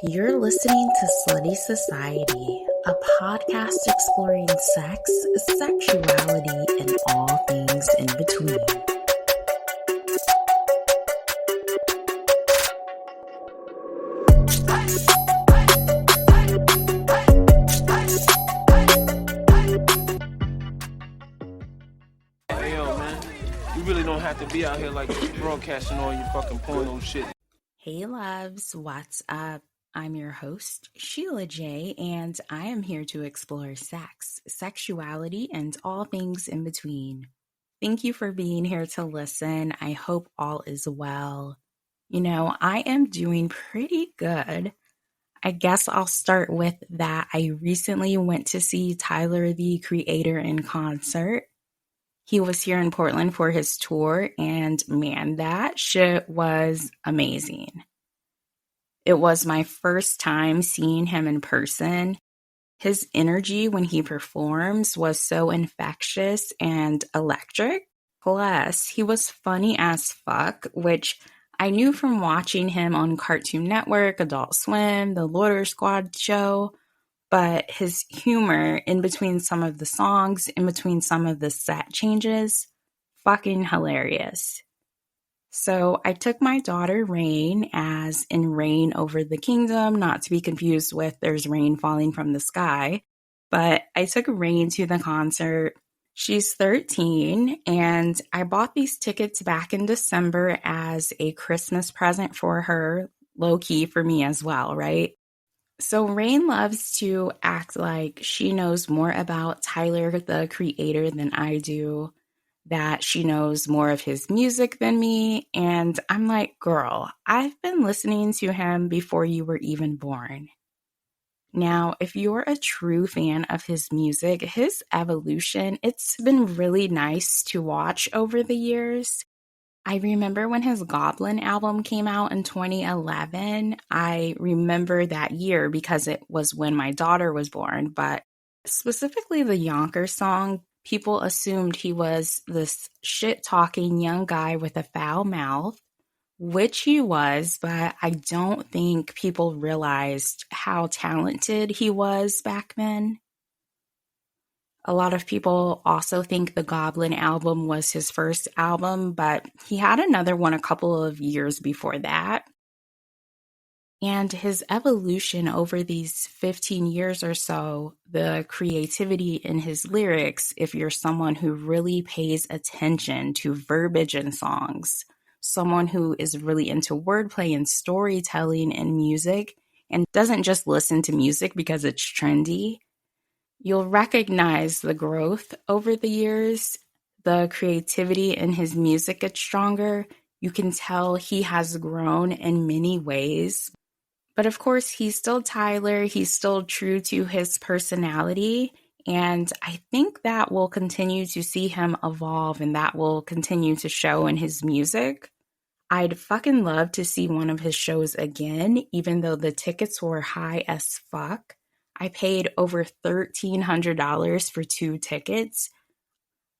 You're listening to Slutty Society, a podcast exploring sex, sexuality, and all things in between. Hey, yo, man, you really don't have to be out here like broadcasting all your fucking porno shit. Hey loves, what's up? I'm your host, Sheila J, and I am here to explore sex, sexuality, and all things in between. Thank you for being here to listen. I hope all is well. You know, I am doing pretty good. I guess I'll start with that. I recently went to see Tyler, the Creator, in concert. He was here in Portland for his tour, and man, that shit was amazing. It was my first time seeing him in person. His energy when he performs was so infectious and electric. Plus, he was funny as fuck, which I knew from watching him on Cartoon Network, Adult Swim, The Loiter Squad show, but his humor in between some of the songs, in between some of the set changes, fucking hilarious. So I took my daughter Rain, as in Rain Over the Kingdom, not to be confused with There's Rain Falling from the Sky, but I took Rain to the concert. She's 13, and I bought these tickets back in December as a Christmas present for her, low-key for me as well, right? So Rain loves to act like she knows more about Tyler, the Creator, than I do, that she knows more of his music than me. And I'm like, girl, I've been listening to him before you were even born. Now, if you're a true fan of his music, his evolution, it's been really nice to watch over the years. I remember when his Goblin album came out in 2011. I remember that year because it was when my daughter was born, but specifically the Yonkers song, people assumed he was this shit-talking young guy with a foul mouth, which he was, but I don't think people realized how talented he was back then. A lot of people also think the Goblin album was his first album, but he had another one a couple of years before that. And his evolution over these 15 years or so, the creativity in his lyrics, if you're someone who really pays attention to verbiage in songs, someone who is really into wordplay and storytelling in music, and doesn't just listen to music because it's trendy, you'll recognize the growth over the years. The creativity in his music gets stronger. You can tell he has grown in many ways. But of course, he's still Tyler. He's still true to his personality. And I think that we'll continue to see him evolve, and that will continue to show in his music. I'd fucking love to see one of his shows again, even though the tickets were high as fuck. I paid over $1,300 for 2 tickets.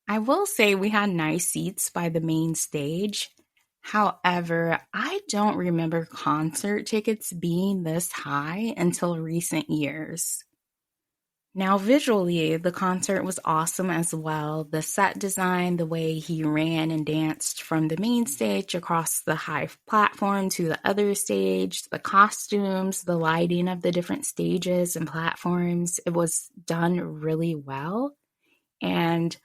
I will say we had nice seats by the main stage. However, I don't remember concert tickets being this high until recent years. Now, visually, the concert was awesome as well. The set design, the way he ran and danced from the main stage across the high platform to the other stage, the costumes, the lighting of the different stages and platforms, it was done really well. And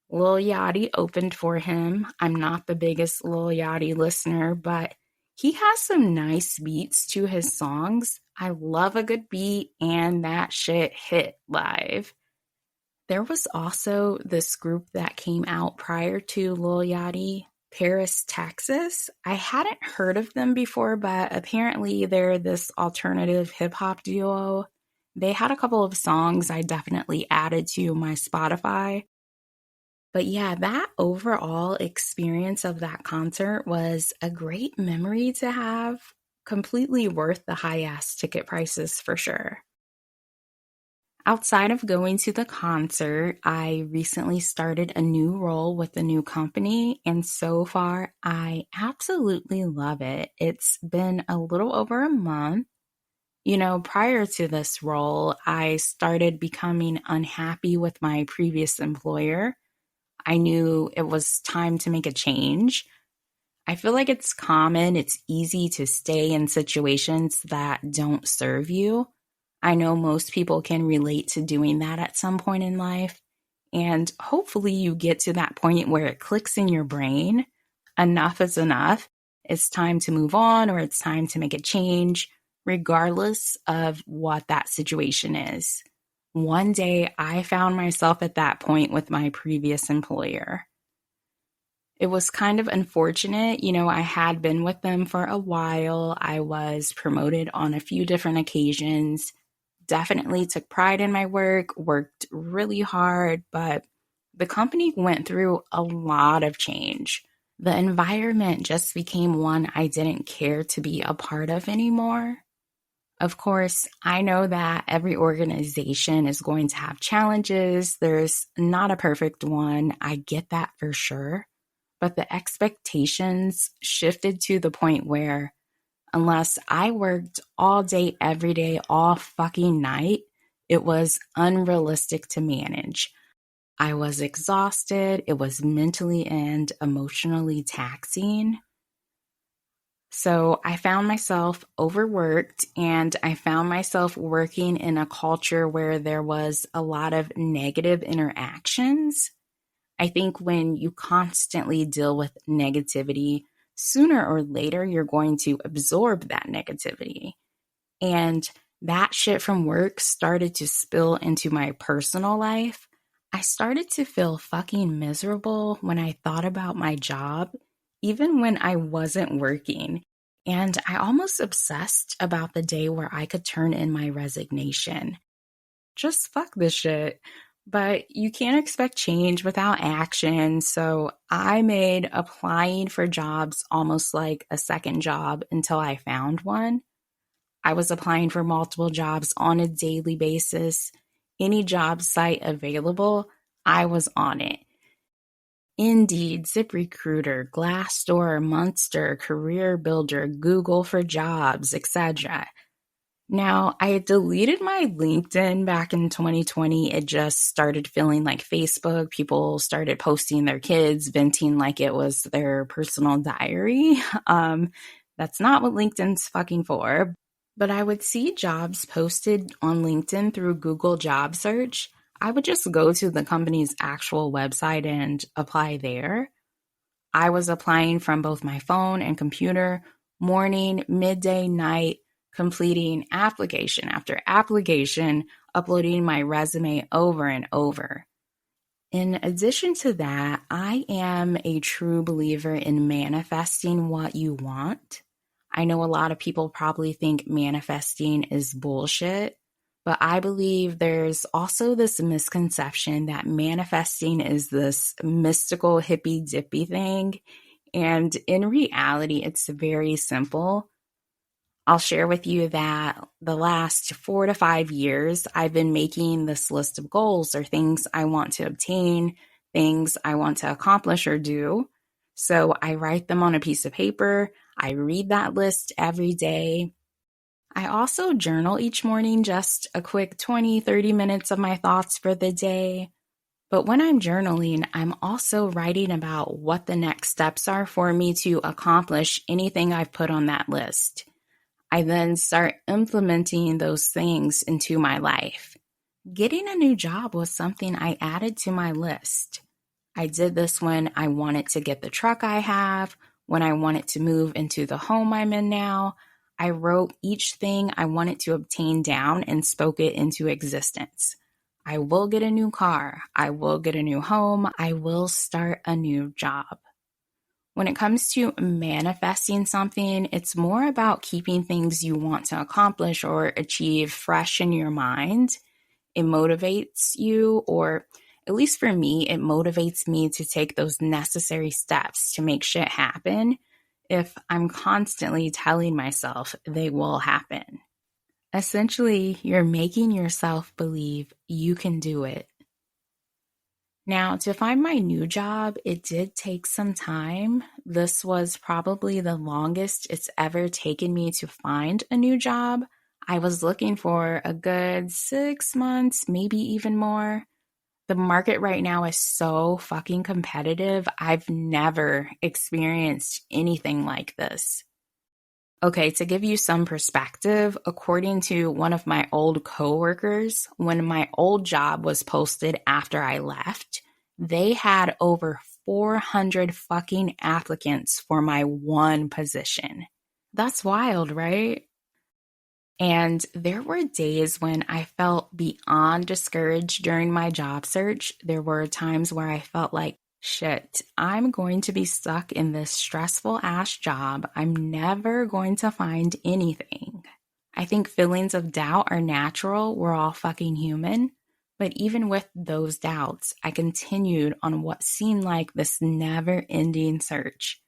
Lil Yachty opened for him. I'm not the biggest Lil Yachty listener, but he has some nice beats to his songs. I love a good beat, and that shit hit live. There was also this group that came out prior to Lil Yachty, Paris, Texas. I hadn't heard of them before, but apparently they're this alternative hip-hop duo. They had a couple of songs I definitely added to my Spotify. But yeah, that overall experience of that concert was a great memory to have. Completely worth the high-ass ticket prices for sure. Outside of going to the concert, I recently started a new role with a new company, and so far, I absolutely love it. It's been a little over a month. Prior to this role, I started becoming unhappy with my previous employer. I knew it was time to make a change. I feel like it's common, it's easy to stay in situations that don't serve you. I know most people can relate to doing that at some point in life. And hopefully, you get to that point where it clicks in your brain. Enough is enough. It's time to move on, or it's time to make a change, regardless of what that situation is. One day, I found myself at that point with my previous employer. It was kind of unfortunate. I had been with them for a while. I was promoted on a few different occasions, definitely took pride in my work, worked really hard, but the company went through a lot of change. The environment just became one I didn't care to be a part of anymore. Of course, I know that every organization is going to have challenges. There's not a perfect one. I get that for sure. But the expectations shifted to the point where unless I worked all day, every day, all fucking night, it was unrealistic to manage. I was exhausted. It was mentally and emotionally taxing. So I found myself overworked, and I found myself working in a culture where there was a lot of negative interactions. I think when you constantly deal with negativity, sooner or later, you're going to absorb that negativity. And that shit from work started to spill into my personal life. I started to feel fucking miserable when I thought about my job, even when I wasn't working. And I almost obsessed about the day where I could turn in my resignation. Just fuck this shit. But you can't expect change without action. So I made applying for jobs almost like a second job until I found one. I was applying for multiple jobs on a daily basis. Any job site available, I was on it. Indeed, ZipRecruiter, Glassdoor, Monster, Career Builder, Google for Jobs, etc. Now, I had deleted my LinkedIn back in 2020. It just started feeling like Facebook. People started posting their kids, venting like it was their personal diary. That's not what LinkedIn's fucking for. But I would see jobs posted on LinkedIn through Google Job Search. I would just go to the company's actual website and apply there. I was applying from both my phone and computer, morning, midday, night, completing application after application, uploading my resume over and over. In addition to that, I am a true believer in manifesting what you want. I know a lot of people probably think manifesting is bullshit, but I believe there's also this misconception that manifesting is this mystical hippy dippy thing. And in reality, it's very simple. I'll share with you that the last 4 to 5 years, I've been making this list of goals or things I want to obtain, things I want to accomplish or do. So I write them on a piece of paper. I read that list every day. I also journal each morning, just a quick 20, 30 minutes of my thoughts for the day. But when I'm journaling, I'm also writing about what the next steps are for me to accomplish anything I've put on that list. I then start implementing those things into my life. Getting a new job was something I added to my list. I did this when I wanted to get the truck I have, when I wanted to move into the home I'm in now. I wrote each thing I wanted to obtain down and spoke it into existence. I will get a new car. I will get a new home. I will start a new job. When it comes to manifesting something, it's more about keeping things you want to accomplish or achieve fresh in your mind. It motivates you, or at least for me, it motivates me to take those necessary steps to make shit happen if I'm constantly telling myself they will happen. Essentially, you're making yourself believe you can do it. Now, to find my new job, it did take some time. This was probably the longest it's ever taken me to find a new job. I was looking for a good 6 months, maybe even more. The market right now is so fucking competitive. I've never experienced anything like this. Okay, to give you some perspective, according to one of my old coworkers, when my old job was posted after I left, they had over 400 fucking applicants for my one position. That's wild, right? And there were days when I felt beyond discouraged during my job search. There were times where I felt like, shit, I'm going to be stuck in this stressful ass job. I'm never going to find anything. I think feelings of doubt are natural. We're all fucking human. But even with those doubts, I continued on what seemed like this never ending search.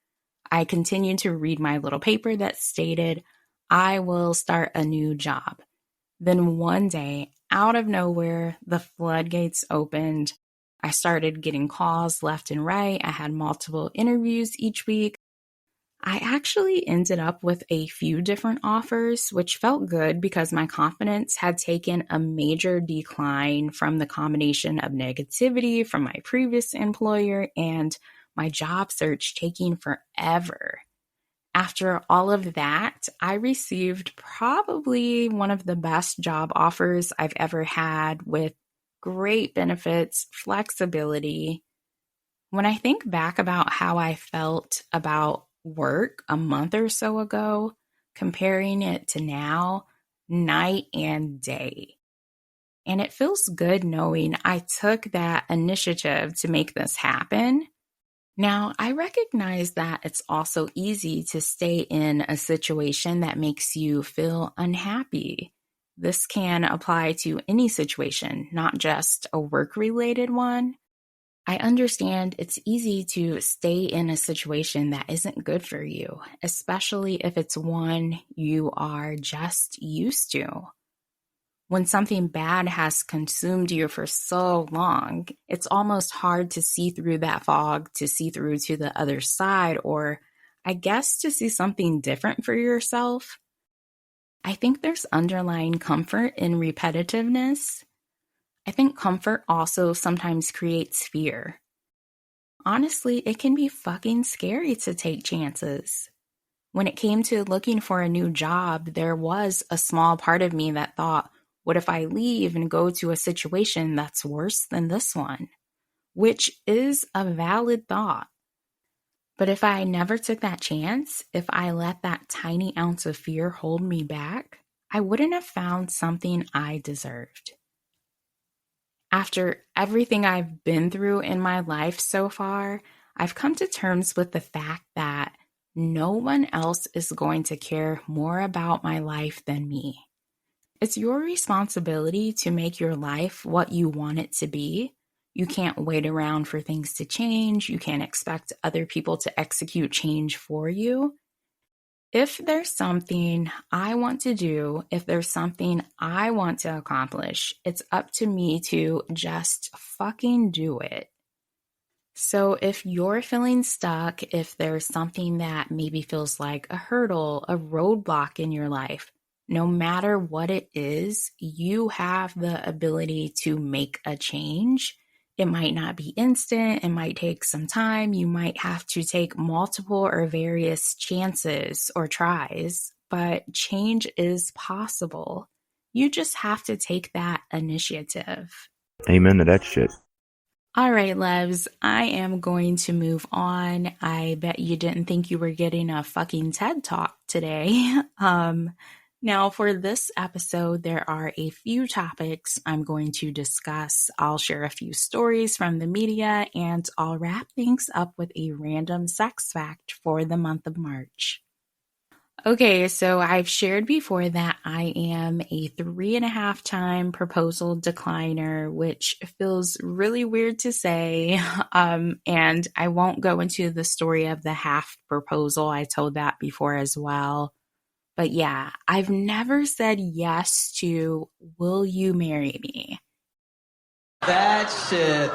I continued to read my little paper that stated, I will start a new job. Then one day, out of nowhere, the floodgates opened. I started getting calls left and right. I had multiple interviews each week. I actually ended up with a few different offers, which felt good because my confidence had taken a major decline from the combination of negativity from my previous employer and my job search taking forever. After all of that, I received probably one of the best job offers I've ever had with great benefits, flexibility. When I think back about how I felt about work a month or so ago, comparing it to now, night and day. And it feels good knowing I took that initiative to make this happen. Now, I recognize that it's also easy to stay in a situation that makes you feel unhappy. This can apply to any situation, not just a work-related one. I understand it's easy to stay in a situation that isn't good for you, especially if it's one you are just used to. When something bad has consumed you for so long, it's almost hard to see through that fog, to see through to the other side, or I guess to see something different for yourself. I think there's underlying comfort in repetitiveness. I think comfort also sometimes creates fear. Honestly, it can be fucking scary to take chances. When it came to looking for a new job, there was a small part of me that thought, what if I leave and go to a situation that's worse than this one? Which is a valid thought. But if I never took that chance, if I let that tiny ounce of fear hold me back, I wouldn't have found something I deserved. After everything I've been through in my life so far, I've come to terms with the fact that no one else is going to care more about my life than me. It's your responsibility to make your life what you want it to be. You can't wait around for things to change. You can't expect other people to execute change for you. If there's something I want to do, if there's something I want to accomplish, it's up to me to just fucking do it. So if you're feeling stuck, if there's something that maybe feels like a hurdle, a roadblock in your life, no matter what it is, you have the ability to make a change. It might not be instant. It might take some time. You might have to take multiple or various chances or tries, but change is possible. You just have to take that initiative. Amen to that shit. All right, loves, I am going to move on. I bet you didn't think you were getting a fucking TED Talk today. Now, for this episode, there are a few topics I'm going to discuss. I'll share a few stories from the media, and I'll wrap things up with a random sex fact for the month of March. Okay, so I've shared before that I am a 3.5-time proposal decliner, which feels really weird to say. And I won't go into the story of the half proposal. I told that before as well. But yeah, I've never said yes to, will you marry me? That shit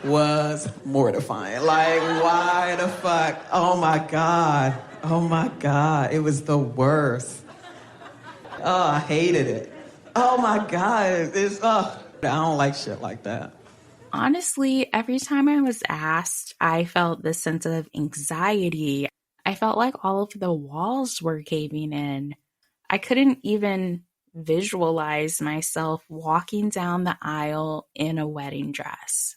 was mortifying. Like, why the fuck? Oh my God. Oh my God. It was the worst. Oh, I hated it. Oh my God. I don't like shit like that. Honestly, every time I was asked, I felt this sense of anxiety. I felt like all of the walls were caving in. I couldn't even visualize myself walking down the aisle in a wedding dress.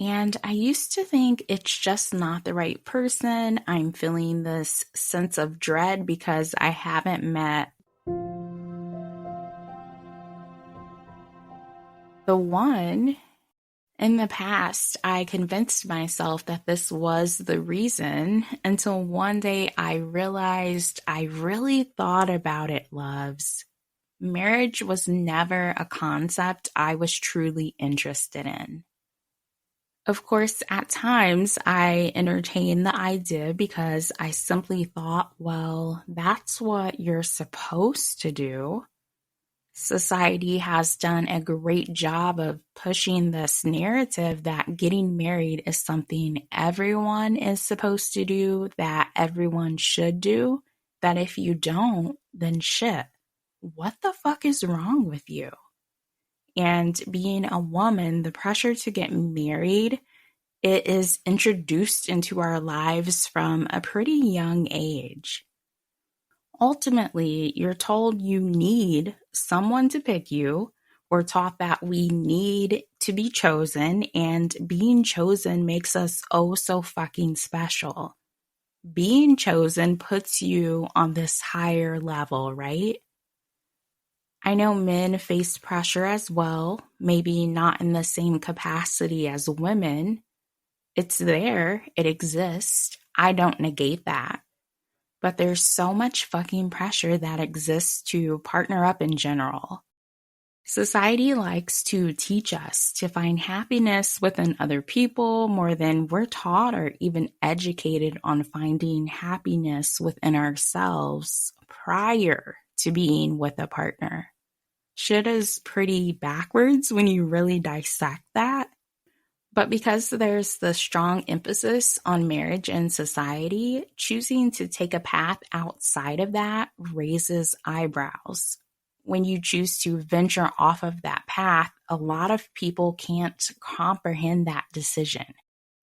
And I used to think it's just not the right person. I'm feeling this sense of dread because I haven't met the one. In the past, I convinced myself that this was the reason until one day I realized I really thought about it, loves. Marriage was never a concept I was truly interested in. Of course, at times I entertained the idea because I simply thought, well, that's what you're supposed to do. Society has done a great job of pushing this narrative that getting married is something everyone is supposed to do, that everyone should do, that if you don't, then shit. What the fuck is wrong with you? And being a woman, the pressure to get married, it is introduced into our lives from a pretty young age. Ultimately, you're told you need someone to pick you. We're taught that we need to be chosen, and being chosen makes us oh so fucking special. Being chosen puts you on this higher level, right? I know men face pressure as well, maybe not in the same capacity as women. It's there, it exists. I don't negate that. But there's so much fucking pressure that exists to partner up in general. Society likes to teach us to find happiness within other people more than we're taught or even educated on finding happiness within ourselves prior to being with a partner. Shit is pretty backwards when you really dissect that. But because there's the strong emphasis on marriage in society, choosing to take a path outside of that raises eyebrows. When you choose to venture off of that path, a lot of people can't comprehend that decision.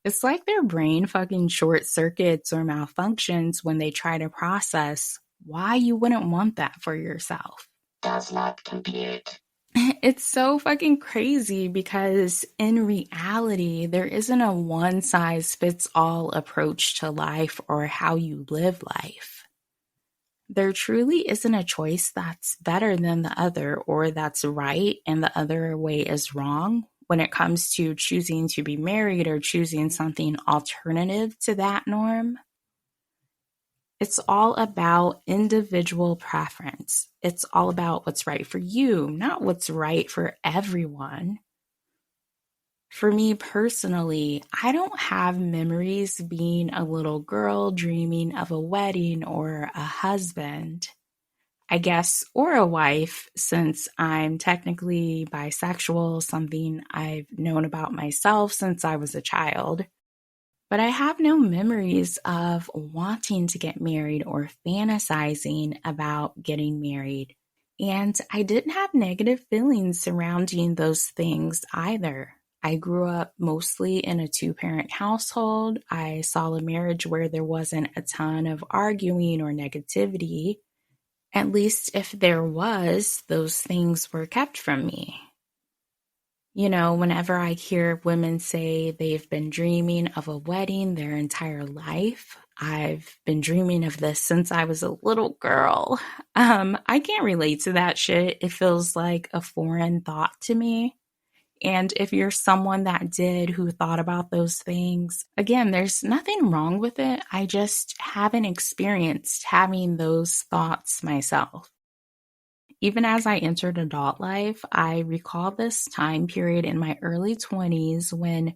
It's like their brain fucking short circuits or malfunctions when they try to process why you wouldn't want that for yourself. Does not compute. It's so fucking crazy because in reality, there isn't a one-size-fits-all approach to life or how you live life. There truly isn't a choice that's better than the other or that's right and the other way is wrong when it comes to choosing to be married or choosing something alternative to that norm. It's all about individual preference. It's all about what's right for you, not what's right for everyone. For me personally, I don't have memories being a little girl dreaming of a wedding or a husband, I guess, or a wife, since I'm technically bisexual, something I've known about myself since I was a child. But I have no memories of wanting to get married or fantasizing about getting married. And I didn't have negative feelings surrounding those things either. I grew up mostly in a two-parent household. I saw a marriage where there wasn't a ton of arguing or negativity. At least if there was, those things were kept from me. You know, whenever I hear women say they've been dreaming of a wedding their entire life, I've been dreaming of this since I was a little girl. I can't relate to that shit. It feels like a foreign thought to me. And if you're someone that did, who thought about those things, again, there's nothing wrong with it. I just haven't experienced having those thoughts myself. Even as I entered adult life, I recall this time period in my early 20s when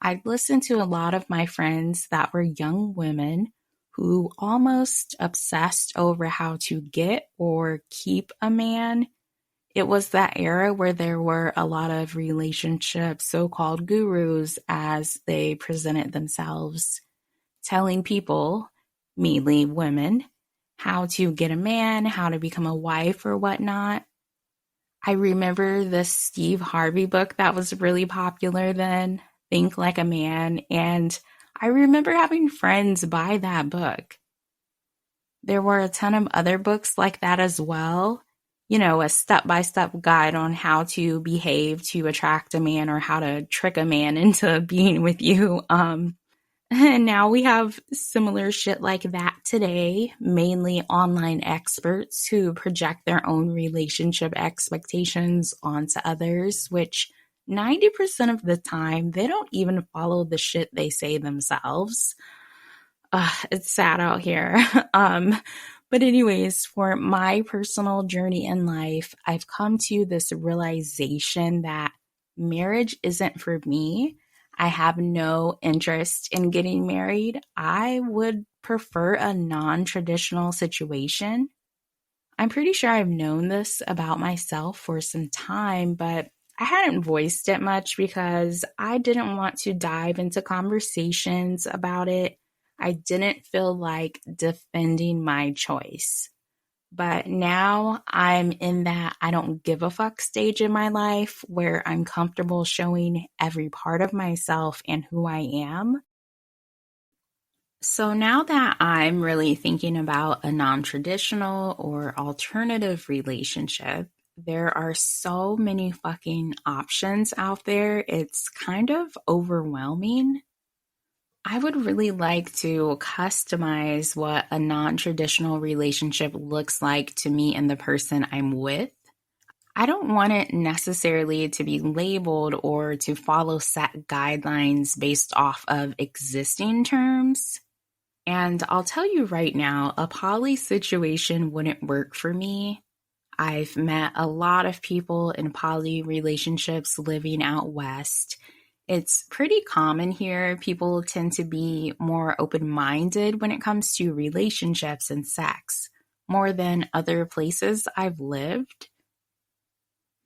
I listened to a lot of my friends that were young women who almost obsessed over how to get or keep a man. It was that era where there were a lot of relationship so-called gurus, as they presented themselves, telling people, mainly women, how to get a man, how to become a wife or whatnot. I remember this Steve Harvey book that was really popular then, Think Like a Man, and I remember having friends buy that book. There were a ton of other books like that as well. You know, a step-by-step guide on how to behave to attract a man or how to trick a man into being with you. And now we have similar shit like that today, mainly online experts who project their own relationship expectations onto others, which 90% of the time, they don't even follow the shit they say themselves. It's sad out here. But anyways, for my personal journey in life, I've come to this realization that marriage isn't for me. I have no interest in getting married. I would prefer a non-traditional situation. I'm pretty sure I've known this about myself for some time, but I hadn't voiced it much because I didn't want to dive into conversations about it. I didn't feel like defending my choice. But now I'm in that I don't give a fuck stage in my life where I'm comfortable showing every part of myself and who I am. So now that I'm really thinking about a non-traditional or alternative relationship, there are so many fucking options out there. It's kind of overwhelming. I would really like to customize what a non-traditional relationship looks like to me and the person I'm with. I don't want it necessarily to be labeled or to follow set guidelines based off of existing terms. And I'll tell you right now, a poly situation wouldn't work for me. I've met a lot of people in poly relationships living out west. It's pretty common here. People tend to be more open-minded when it comes to relationships and sex, more than other places I've lived.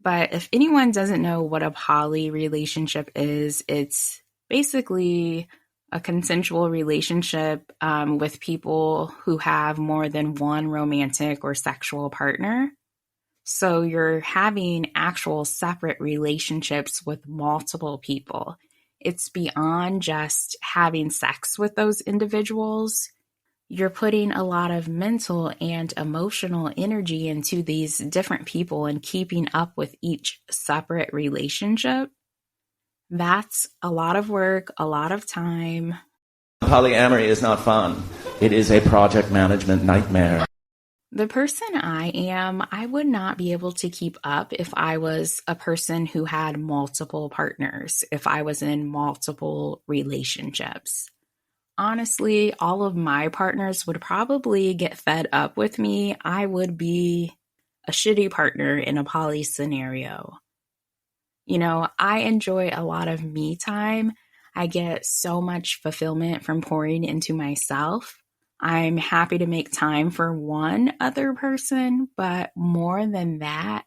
But if anyone doesn't know what a poly relationship is, it's basically a consensual relationship with people who have more than one romantic or sexual partner. So you're having actual separate relationships with multiple people. It's beyond just having sex with those individuals. You're putting a lot of mental and emotional energy into these different people and keeping up with each separate relationship. That's a lot of work, a lot of time. Polyamory is not fun. It is a project management nightmare. The person I am, I would not be able to keep up if I was a person who had multiple partners, if I was in multiple relationships. Honestly, all of my partners would probably get fed up with me. I would be a shitty partner in a poly scenario. You know, I enjoy a lot of me time. I get so much fulfillment from pouring into myself. I'm happy to make time for one other person, but more than that,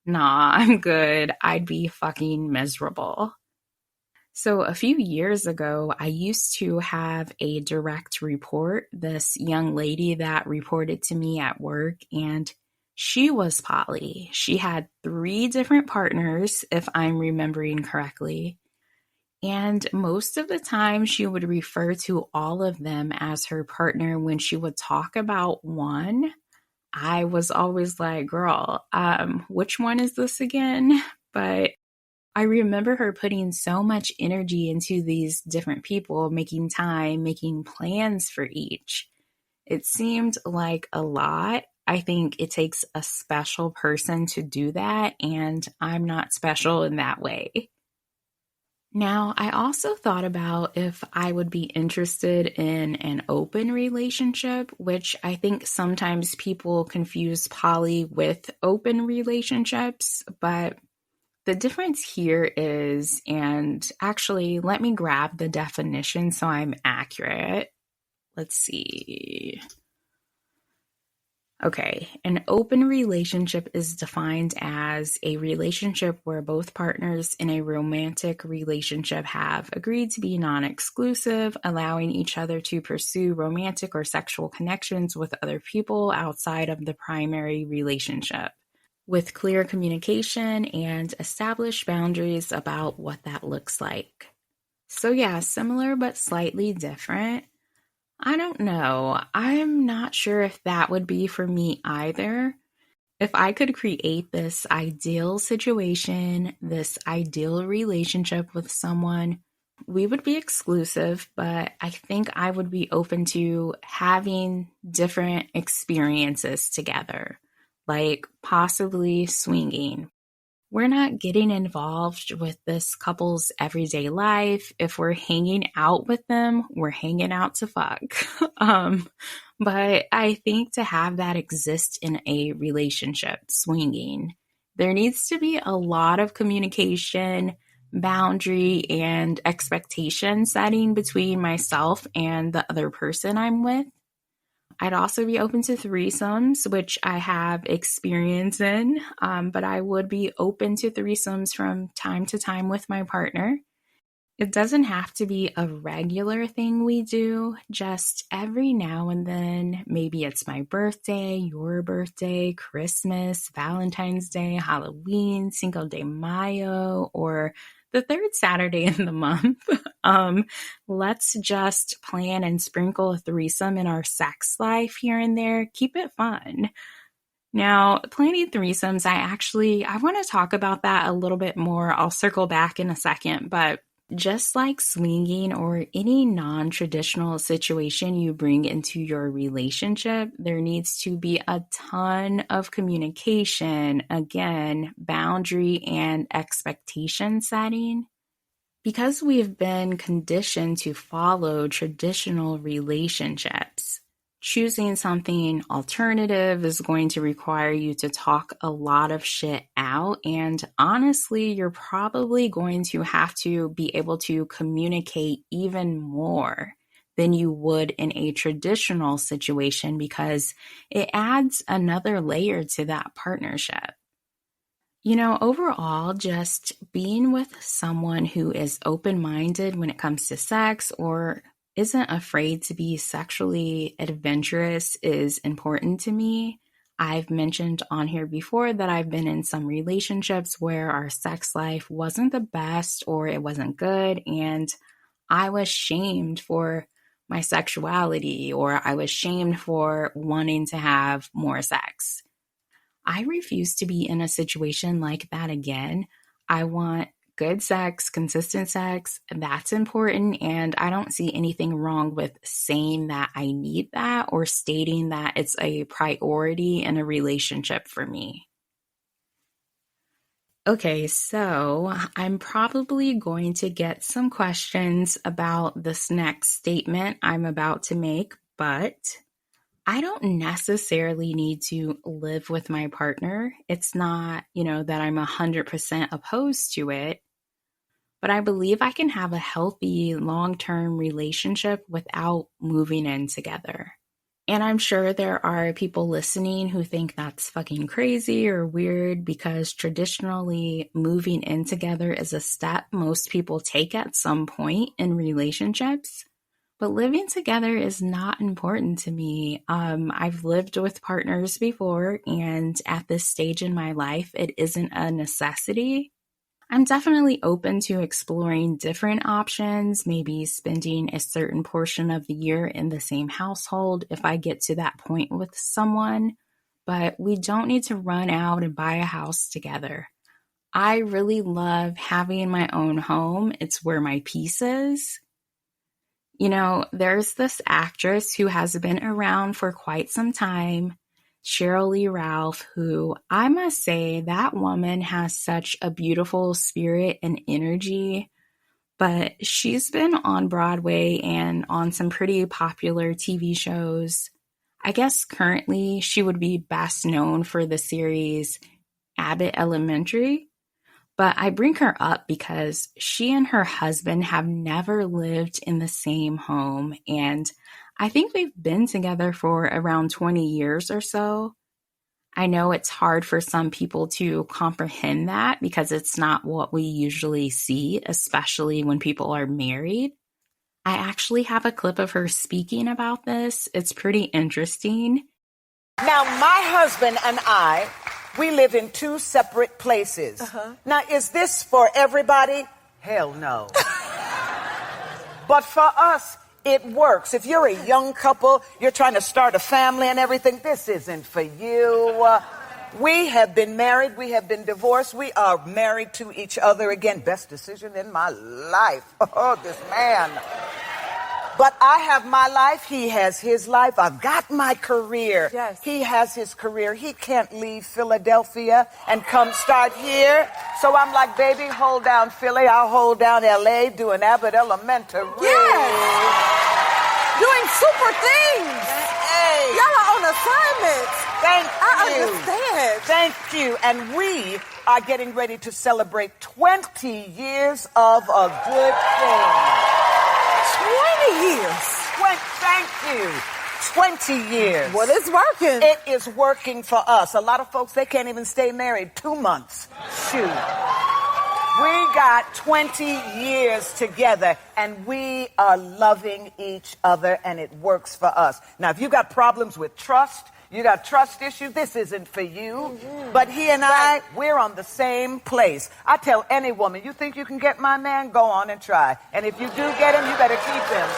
nah, I'm good. I'd be fucking miserable. So a few years ago, I used to have a direct report, this young lady that reported to me at work, and she was poly. She had 3 different partners, if I'm remembering correctly. And most of the time, she would refer to all of them as her partner. When she would talk about one, I was always like, girl, which one is this again? But I remember her putting so much energy into these different people, making time, making plans for each. It seemed like a lot. I think it takes a special person to do that, and I'm not special in that way. Now, I also thought about if I would be interested in an open relationship, which I think sometimes people confuse poly with open relationships, but the difference here is, and actually, let me grab the definition so I'm accurate. Let's see. Okay, an open relationship is defined as a relationship where both partners in a romantic relationship have agreed to be non-exclusive, allowing each other to pursue romantic or sexual connections with other people outside of the primary relationship, with clear communication and established boundaries about what that looks like. So yeah, similar but slightly different. I don't know. I'm not sure if that would be for me either. If I could create this ideal situation, this ideal relationship with someone, we would be exclusive, but I think I would be open to having different experiences together, like possibly swinging. We're not getting involved with this couple's everyday life. If we're hanging out with them, we're hanging out to fuck. um, but I think to have that exist in a relationship, swinging, there needs to be a lot of communication, boundary, and expectation setting between myself and the other person I'm with. I'd also be open to threesomes, which I have experience in, but I would be open to threesomes from time to time with my partner. It doesn't have to be a regular thing we do, just every now and then. Maybe it's my birthday, your birthday, Christmas, Valentine's Day, Halloween, Cinco de Mayo, or the third Saturday in the month. Let's just plan and sprinkle a threesome in our sex life here and there. Keep it fun. Now, planning threesomes, I want to talk about that a little bit more. I'll circle back in a second, but just like swinging or any non-traditional situation you bring into your relationship, there needs to be a ton of communication, again, boundary and expectation setting. Because we've been conditioned to follow traditional relationships, choosing something alternative is going to require you to talk a lot of shit out. And honestly, you're probably going to have to be able to communicate even more than you would in a traditional situation because it adds another layer to that partnership. You know, overall, just being with someone who is open-minded when it comes to sex or isn't afraid to be sexually adventurous is important to me. I've mentioned on here before that I've been in some relationships where our sex life wasn't the best or it wasn't good, and I was shamed for my sexuality or I was shamed for wanting to have more sex. I refuse to be in a situation like that again. I want good sex, consistent sex. That's important. And I don't see anything wrong with saying that I need that or stating that it's a priority in a relationship for me. Okay, so I'm probably going to get some questions about this next statement I'm about to make, but I don't necessarily need to live with my partner. It's not, that I'm 100% opposed to it, but I believe I can have a healthy long-term relationship without moving in together. And I'm sure there are people listening who think that's fucking crazy or weird because traditionally moving in together is a step most people take at some point in relationships. But living together is not important to me. I've lived with partners before, and at this stage in my life, it isn't a necessity. I'm definitely open to exploring different options, maybe spending a certain portion of the year in the same household if I get to that point with someone, but we don't need to run out and buy a house together. I really love having my own home. It's where my peace is. There's this actress who has been around for quite some time, Sheryl Lee Ralph, who I must say that woman has such a beautiful spirit and energy. but she's been on Broadway and on some pretty popular TV shows. I guess currently she would be best known for the series Abbott Elementary, but I bring her up because she and her husband have never lived in the same home, and I think they've been together for around 20 years or so. I know it's hard for some people to comprehend that because it's not what we usually see, especially when people are married. I actually have a clip of her speaking about this. It's pretty interesting. Now, my husband and I, we live in two separate places. Now, is this for everybody? Hell no. But for us, it works. If you're a young couple, you're trying to start a family and everything, this isn't for you. We have been married. We have been divorced. We are married to each other again. Best decision in my life. Oh, this man. But I have my life. He has his life. I've got my career. Yes. He has his career. He can't leave Philadelphia and come start here. So I'm like, baby, hold down Philly. I'll hold down L.A. doing Abbott Elementary. Yes. Doing super things. Hey. Y'all are on assignments. Thank I you. understand. Thank you. And we are getting ready to celebrate 20 years of a good thing. 20 years. Thank you. 20 years. Well, it's working. It is working for us. A lot of folks, they can't even stay married 2 months. Shoot. We got 20 years together, and we are loving each other, and it works for us. Now, if you got problems with trust, you got trust issues, this isn't for you. But he and I, we're on the same place. I tell any woman, you think you can get my man? Go on and try. And if you do get him, you better keep him.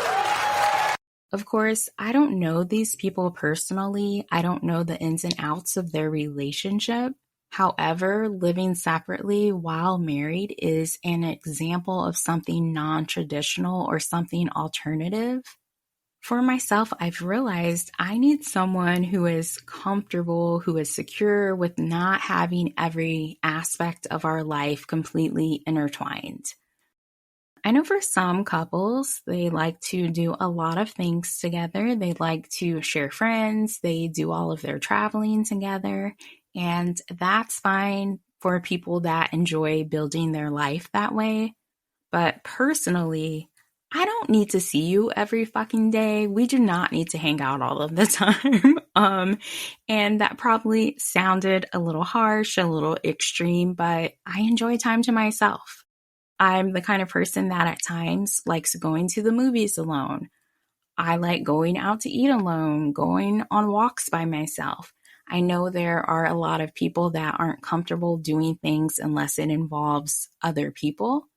Of course, I don't know these people personally. I don't know the ins and outs of their relationship. However, living separately while married is an example of something non-traditional or something alternative. For myself, I've realized I need someone who is comfortable, who is secure with not having every aspect of our life completely intertwined. I know for some couples, they like to do a lot of things together. They like to share friends. They do all of their traveling together. And that's fine for people that enjoy building their life that way. But personally, I don't need to see you every fucking day. We do not need to hang out all of the time. And that probably sounded a little harsh, a little extreme, but I enjoy time to myself. I'm the kind of person that at times likes going to the movies alone. I like going out to eat alone, going on walks by myself. I know there are a lot of people that aren't comfortable doing things unless it involves other people.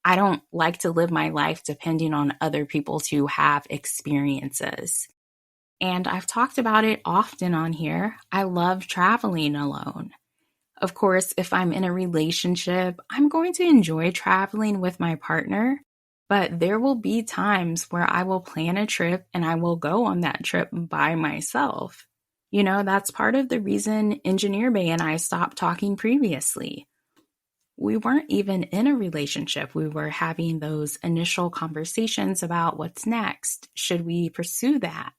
I don't like to live my life depending on other people to have experiences. And I've talked about it often on here. I love traveling alone. Of course, if I'm in a relationship, I'm going to enjoy traveling with my partner, but there will be times where I will plan a trip and I will go on that trip by myself. You know, that's part of the reason Engineer Bay and I stopped talking previously. We weren't even in a relationship. We were having those initial conversations about what's next. Should we pursue that?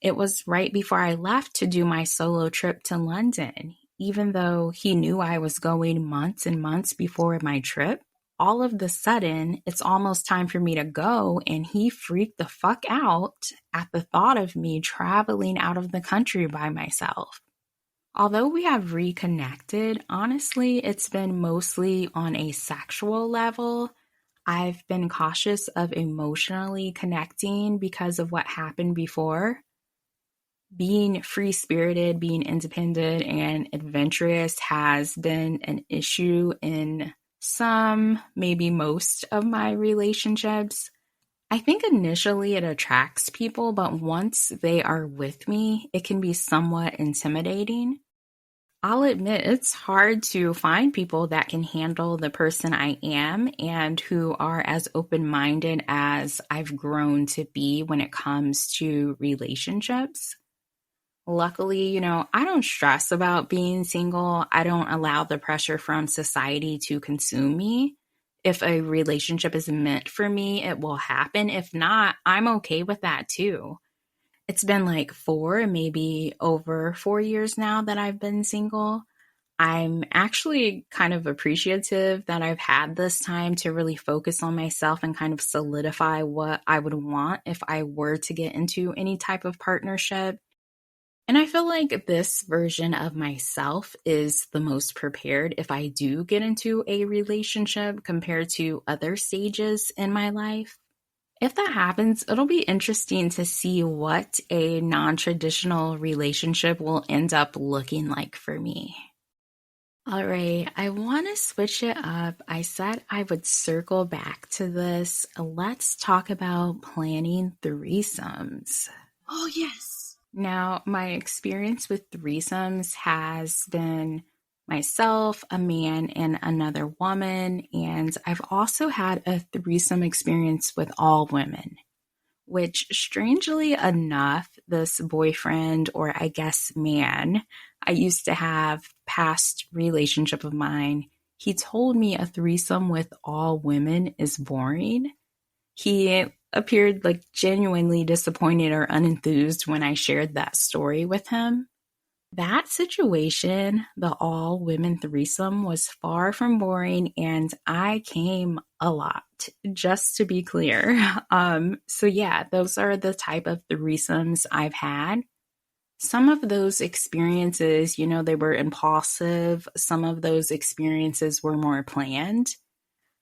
It was right before I left to do my solo trip to London. Even though he knew I was going months and months before my trip, all of the sudden, it's almost time for me to go, and he freaked the fuck out at the thought of me traveling out of the country by myself. Although we have reconnected, honestly, it's been mostly on a sexual level. I've been cautious of emotionally connecting because of what happened before. Being free-spirited, being independent, and adventurous has been an issue in some, maybe most of my relationships. I think initially it attracts people, but once they are with me, it can be somewhat intimidating. I'll admit it's hard to find people that can handle the person I am and who are as open-minded as I've grown to be when it comes to relationships. Luckily, I don't stress about being single. I don't allow the pressure from society to consume me. If a relationship is meant for me, it will happen. If not, I'm okay with that too. It's been like 4, maybe over 4 years now that I've been single. I'm actually kind of appreciative that I've had this time to really focus on myself and kind of solidify what I would want if I were to get into any type of partnership. And I feel like this version of myself is the most prepared if I do get into a relationship compared to other stages in my life. If that happens, it'll be interesting to see what a non-traditional relationship will end up looking like for me. All right, I want to switch it up. I said I would circle back to this. Let's talk about planning threesomes. Oh, yes. Now, my experience with threesomes has been myself, a man, and another woman, and I've also had a threesome experience with all women, which strangely enough, this boyfriend, or I guess man, I used to have past relationship of mine, he told me a threesome with all women is boring. He appeared like genuinely disappointed or unenthused when I shared that story with him. That situation, the all women threesome, was far from boring, and I came a lot, just to be clear. So yeah, those are the type of threesomes I've had. Some of those experiences, they were impulsive. Some of those experiences were more planned.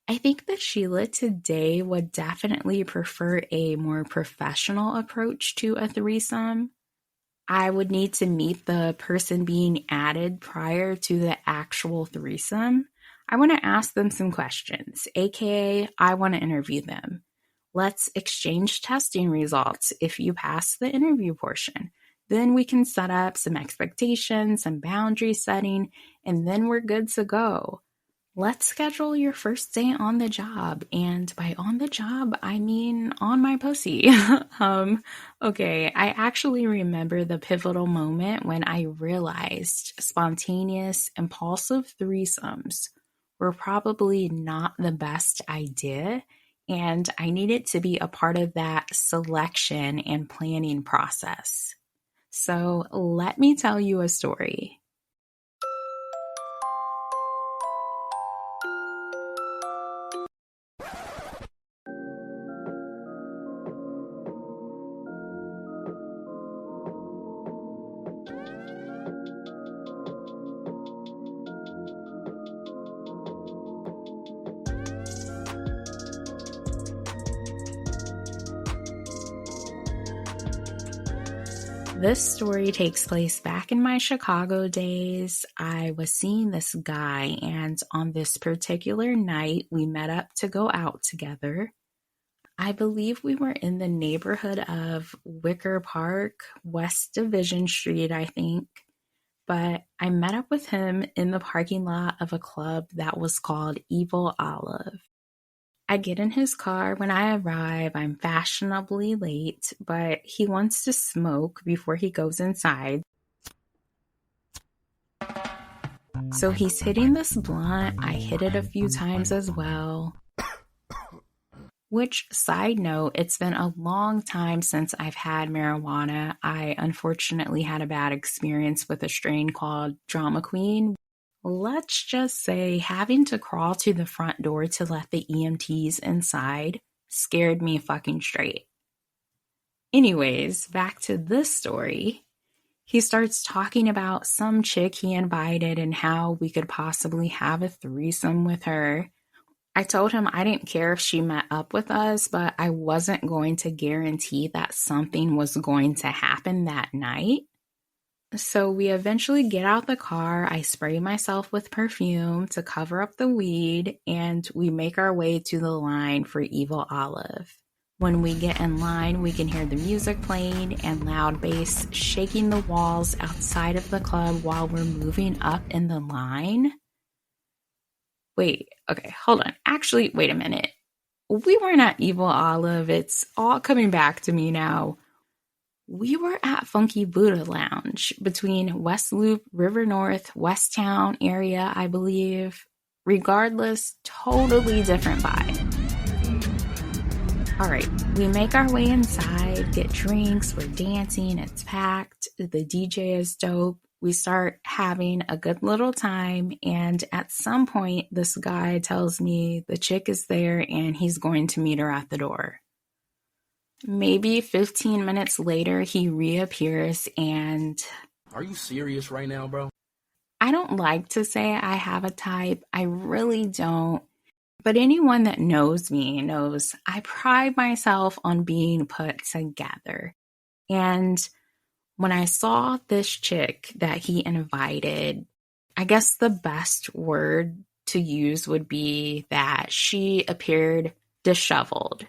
I think that Sheila today would definitely prefer a more professional approach to a threesome. I would need to meet the person being added prior to the actual threesome. I want to ask them some questions, aka I want to interview them. Let's exchange testing results if you pass the interview portion. Then we can set up some expectations, some boundary setting, and then we're good to go. Let's schedule your first day on the job. And by on the job, I mean on my pussy. Okay, I actually remember the pivotal moment when I realized spontaneous, impulsive threesomes were probably not the best idea. And I needed to be a part of that selection and planning process. So let me tell you a story. This story takes place back in my Chicago days. I was seeing this guy, and on this particular night, we met up to go out together. I believe we were in the neighborhood of Wicker Park, West Division Street, I think. But I met up with him in the parking lot of a club that was called Evil Olive. I get in his car. When I arrive, I'm fashionably late, but he wants to smoke before he goes inside. So he's hitting this blunt. I hit it a few times as well. Which, side note, it's been a long time since I've had marijuana. I unfortunately had a bad experience with a strain called Drama Queen. Let's just say having to crawl to the front door to let the EMTs inside scared me fucking straight. Anyways, back to this story. He starts talking about some chick he invited and how we could possibly have a threesome with her. I told him I didn't care if she met up with us, but I wasn't going to guarantee that something was going to happen that night. So we eventually get out the car. I spray myself with perfume to cover up the weed, and we make our way to the line for Evil Olive. When we get in line, we can hear the music playing and loud bass shaking the walls outside of the club while we're moving up in the line. Wait, okay, hold on. Actually, wait a minute. We weren't at Evil Olive. It's all coming back to me now. We were at Funky Buddha Lounge between West Loop, River North, West Town area, I believe. Regardless, totally different vibe. All right, we make our way inside, get drinks, we're dancing, it's packed, the DJ is dope. We start having a good little time, and at some point, this guy tells me the chick is there and he's going to meet her at the door. Maybe 15 minutes later, he reappears and... Are you serious right now, bro? I don't like to say I have a type. I really don't. But anyone that knows me knows I pride myself on being put together. And when I saw this chick that he invited, I guess the best word to use would be that she appeared disheveled.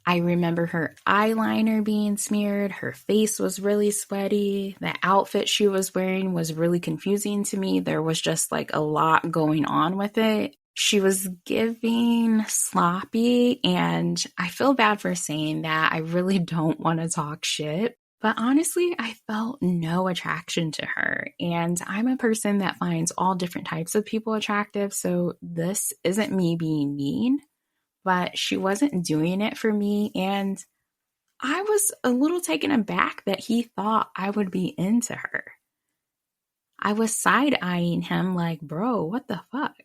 I remember her eyeliner being smeared, her face was really sweaty, the outfit she was wearing was really confusing to me. There was just like a lot going on with it. She was giving sloppy, and I feel bad for saying that. I really don't want to talk shit. But honestly, I felt no attraction to her. And I'm a person that finds all different types of people attractive. So this isn't me being mean, but she wasn't doing it for me. And I was a little taken aback that he thought I would be into her. I was side-eyeing him like, bro, what the fuck?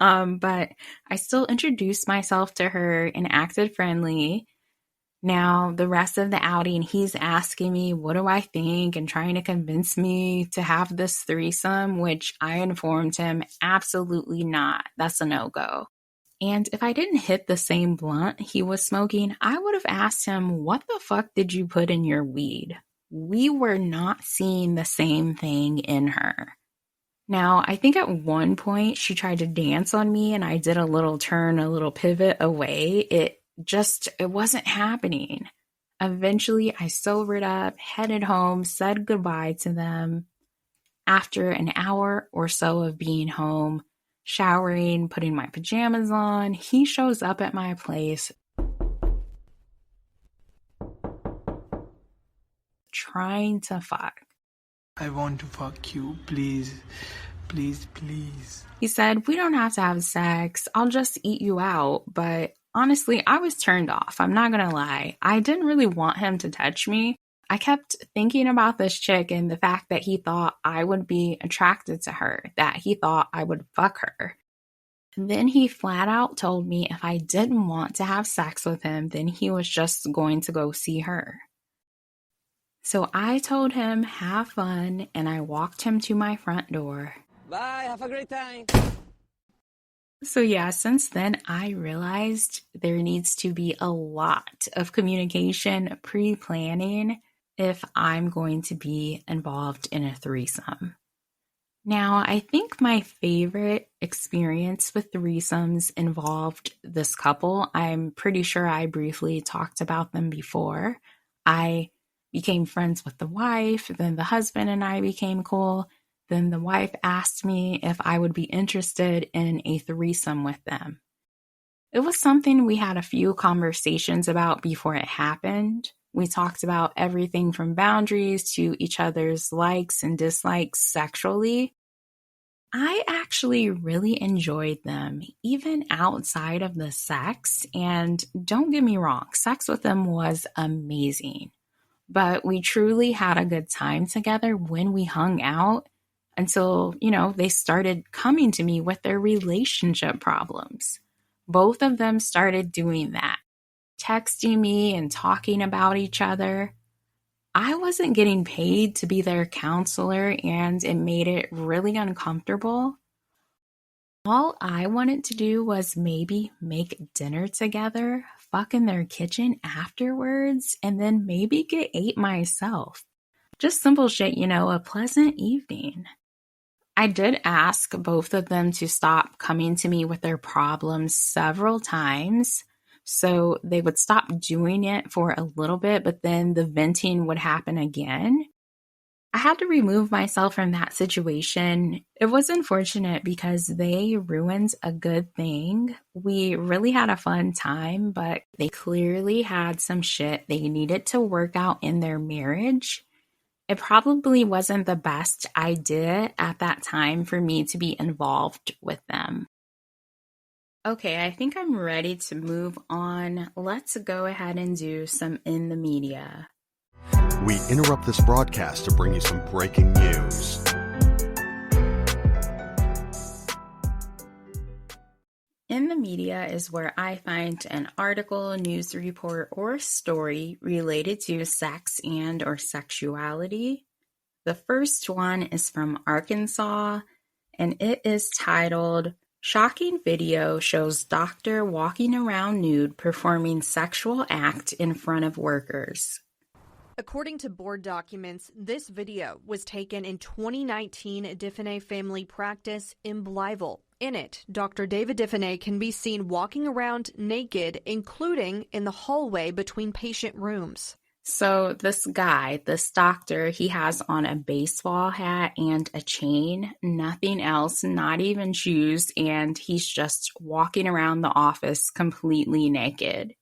But I still introduced myself to her and acted friendly. Now, the rest of the outing, he's asking me, what do I think? And trying to convince me to have this threesome, which I informed him, absolutely not. That's a no-go. And if I didn't hit the same blunt he was smoking, I would have asked him, what the fuck did you put in your weed? We were not seeing the same thing in her. Now, I think at one point she tried to dance on me and I did a little turn, a little pivot away. It wasn't happening. Eventually, I sobered up, headed home, said goodbye to them. After an hour or so of being home, showering, putting my pajamas on, he shows up at my place trying to fuck. I want to fuck you, please. Please, please. He said, we don't have to have sex. I'll just eat you out. But honestly, I was turned off. I'm not going to lie. I didn't really want him to touch me. I kept thinking about this chick and the fact that he thought I would be attracted to her, that he thought I would fuck her. And then he flat out told me if I didn't want to have sex with him, then he was just going to go see her. So I told him, have fun, and I walked him to my front door. Bye, have a great time. So yeah, since then, I realized there needs to be a lot of communication, pre-planning, if I'm going to be involved in a threesome. Now, I think my favorite experience with threesomes involved this couple. I'm pretty sure I briefly talked about them before. I became friends with the wife, then the husband and I became cool. Then the wife asked me if I would be interested in a threesome with them. It was something we had a few conversations about before it happened. We talked about everything from boundaries to each other's likes and dislikes sexually. I actually really enjoyed them, even outside of the sex. And don't get me wrong, sex with them was amazing. But we truly had a good time together when we hung out until, they started coming to me with their relationship problems. Both of them started doing that, texting me and talking about each other. I wasn't getting paid to be their counselor, and it made it really uncomfortable. All I wanted to do was maybe make dinner together, fuck in their kitchen afterwards, and then maybe get ate myself. Just simple shit, a pleasant evening. I did ask both of them to stop coming to me with their problems several times. So they would stop doing it for a little bit, but then the venting would happen again. I had to remove myself from that situation. It was unfortunate because they ruined a good thing. We really had a fun time, but they clearly had some shit they needed to work out in their marriage. It probably wasn't the best idea at that time for me to be involved with them. Okay, I think I'm ready to move on. Let's go ahead and do some In the Media. We interrupt this broadcast to bring you some breaking news. In the Media is where I find an article, news report, or story related to sex and or sexuality. The first one is from Arkansas, and it is titled, Shocking Video Shows Doctor Walking Around Nude Performing Sexual Act in Front of Workers. According to board documents, this video was taken in 2019 at Diffenay Family Practice in Blytheville. In it, Dr. David Diffenay can be seen walking around naked, including in the hallway between patient rooms. So this guy, this doctor, he has on a baseball hat and a chain, nothing else, not even shoes, and he's just walking around the office completely naked.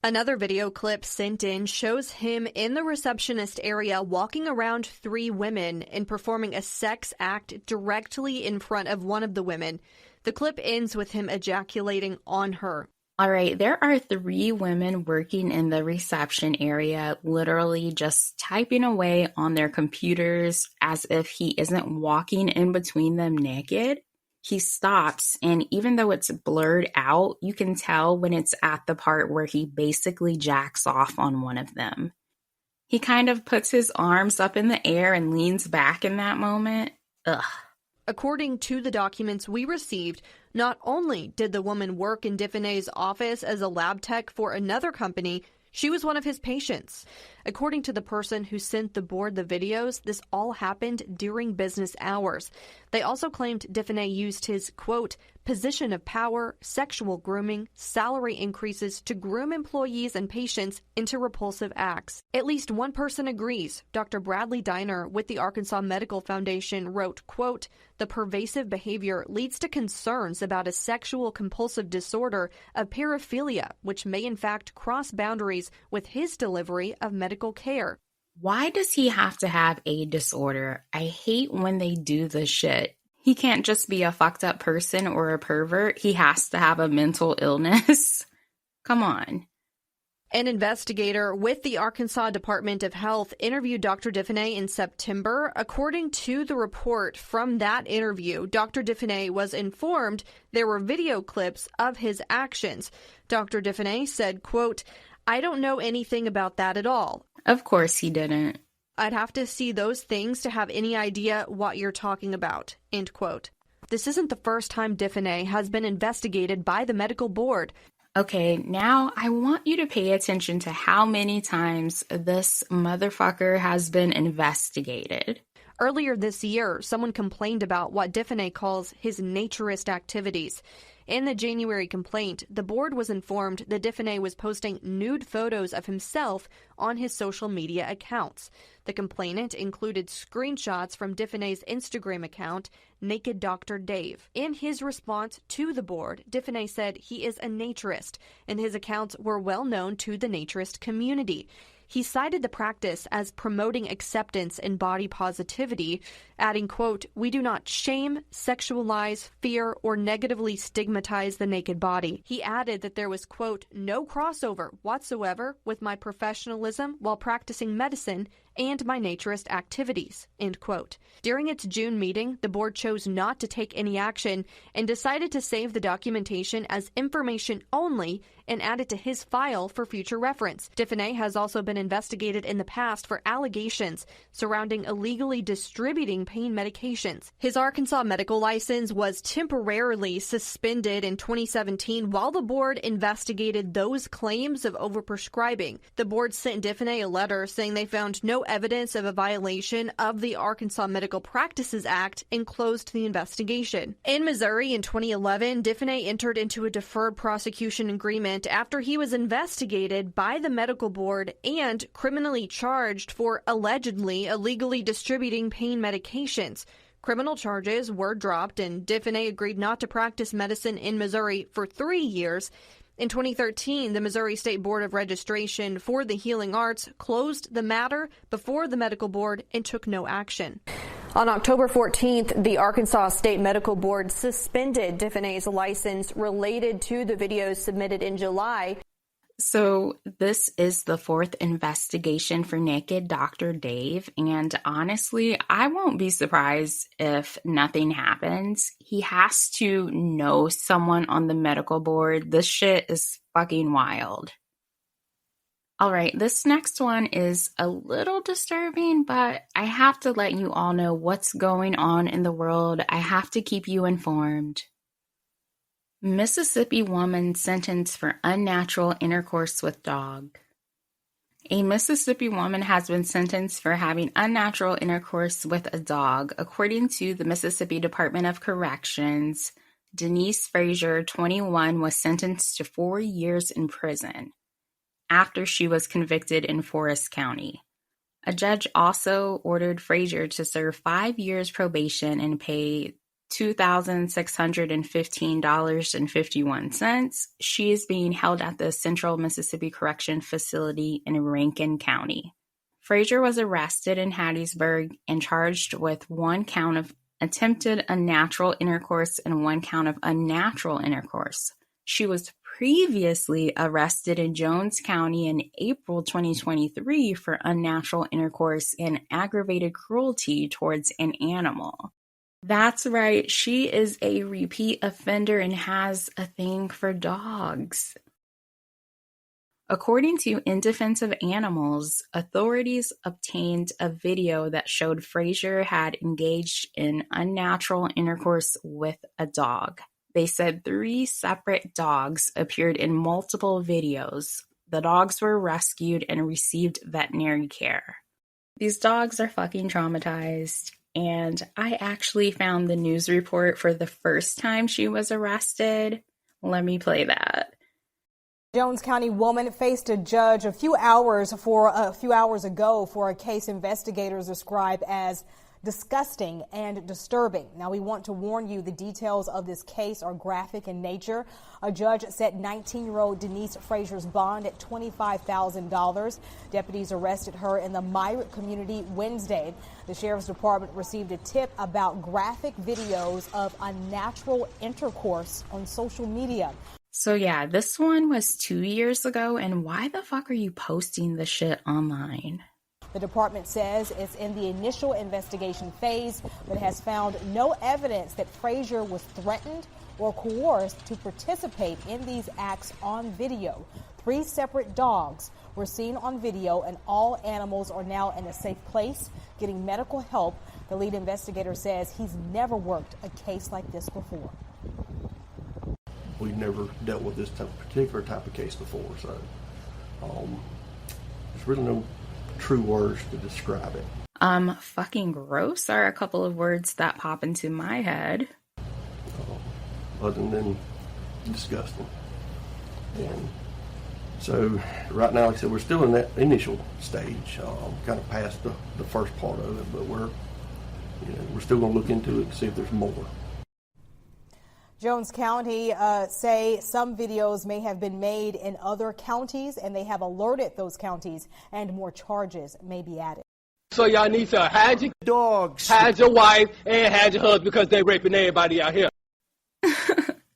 Another video clip sent in shows him in the receptionist area walking around 3 women and performing a sex act directly in front of one of the women. The clip ends with him ejaculating on her. All right, there are 3 women working in the reception area, literally just typing away on their computers as if he isn't walking in between them naked. He stops, and even though it's blurred out, you can tell when it's at the part where he basically jacks off on one of them. He kind of puts his arms up in the air and leans back in that moment. Ugh. According to the documents we received, not only did the woman work in Diffenay's office as a lab tech for another company, she was one of his patients. According to the person who sent the board the videos, this all happened during business hours. They also claimed Diffenay used his, quote, position of power, sexual grooming, salary increases to groom employees and patients into repulsive acts. At least one person agrees. Dr. Bradley Diner with the Arkansas Medical Foundation wrote, quote, the pervasive behavior leads to concerns about a sexual compulsive disorder of paraphilia, which may in fact cross boundaries with his delivery of medical care. Why does he have to have a disorder? I hate when they do this shit. He can't just be a fucked up person or a pervert. He has to have a mental illness. Come on. An investigator with the Arkansas Department of Health interviewed Dr. Diffenay in September. According to the report from that interview, Dr. Diffenay was informed there were video clips of his actions. Dr. Diffenay said, quote, I don't know anything about that at all. Of course he didn't. I'd have to see those things to have any idea what you're talking about, end quote. This isn't the first time Diffenay has been investigated by the medical board. Okay, now I want you to pay attention to how many times this motherfucker has been investigated. Earlier this year, someone complained about what Diffenay calls his naturist activities. In the January complaint, the board was informed that Diffenay was posting nude photos of himself on his social media accounts. The complainant included screenshots from Diffenay's Instagram account, Naked Dr. Dave. In his response to the board, Diffenay said he is a naturist, and his accounts were well known to the naturist community. He cited the practice as promoting acceptance and body positivity, adding, quote, we do not shame, sexualize, fear, or negatively stigmatize the naked body. He added that there was, quote, no crossover whatsoever with my professionalism while practicing medicine and my naturist activities, end quote. During its June meeting, the board chose not to take any action and decided to save the documentation as information only and add it to his file for future reference. Diffenay has also been investigated in the past for allegations surrounding illegally distributing pain medications. His Arkansas medical license was temporarily suspended in 2017 while the board investigated those claims of overprescribing. The board sent Diffenay a letter saying they found no evidence of a violation of the Arkansas Medical Practices Act and closed the investigation. In Missouri in 2011, Diffenay entered into a deferred prosecution agreement after he was investigated by the medical board and criminally charged for allegedly illegally distributing pain medications. Criminal charges were dropped and Diffenay agreed not to practice medicine in Missouri for 3 years. In 2013, the Missouri State Board of Registration for the Healing Arts closed the matter before the medical board and took no action. On October 14th, the Arkansas State Medical Board suspended Diffenay's license related to the videos submitted in July. So this is the fourth investigation for Naked Dr. Dave, and honestly, I won't be surprised if nothing happens. He has to know someone on the medical board. This shit is fucking wild. All right, this next one is a little disturbing, but I have to let you all know what's going on in the world. I have to keep you informed. Mississippi woman sentenced for unnatural intercourse with dog. A Mississippi woman has been sentenced for having unnatural intercourse with a dog. According to the Mississippi Department of Corrections, Denise Frazier, 21, was sentenced to 4 years in prison after she was convicted in Forest County. A judge also ordered Frazier to serve 5 years probation and pay $2,615.51. She is being held at the Central Mississippi Correction Facility in Rankin County. Frazier was arrested in Hattiesburg and charged with 1 count of attempted unnatural intercourse and 1 count of unnatural intercourse. She was previously arrested in Jones County in April 2023 for unnatural intercourse and aggravated cruelty towards an animal. That's right, she is a repeat offender and has a thing for dogs. According to In Defense of Animals, authorities obtained a video that showed Frazier had engaged in unnatural intercourse with a dog. They said 3 separate dogs appeared in multiple videos. The dogs were rescued and received veterinary care. These dogs are fucking traumatized. And I actually found the news report for the first time she was arrested. Let me play that. Jones County woman faced a judge a few hours ago for a case investigators describe as disgusting and disturbing. Now, we want to warn you the details of this case are graphic in nature. A judge set 19-year-old Denise Frazier's bond at $25,000. Deputies arrested her in the Myrick community Wednesday. The sheriff's department received a tip about graphic videos of unnatural intercourse on social media. So yeah, this one was 2 years ago, and why the fuck are you posting this shit online? The department says it's in the initial investigation phase, but has found no evidence that Frazier was threatened or coerced to participate in these acts on video. 3 separate dogs were seen on video, and all animals are now in a safe place getting medical help. The lead investigator says he's never worked a case like this before. We've never dealt with this particular type of case before, so there's really no true words to describe it. Fucking gross are a couple of words that pop into my head. Other than disgusting. And so right now, like I said, we're still in that initial stage, kind of past the first part of it, but we're still going to look into it and see if there's more. Jones County say some videos may have been made in other counties, and they have alerted those counties, and more charges may be added. So y'all need to hide your dogs, hide your wife, and hide your husband because they raping everybody out here.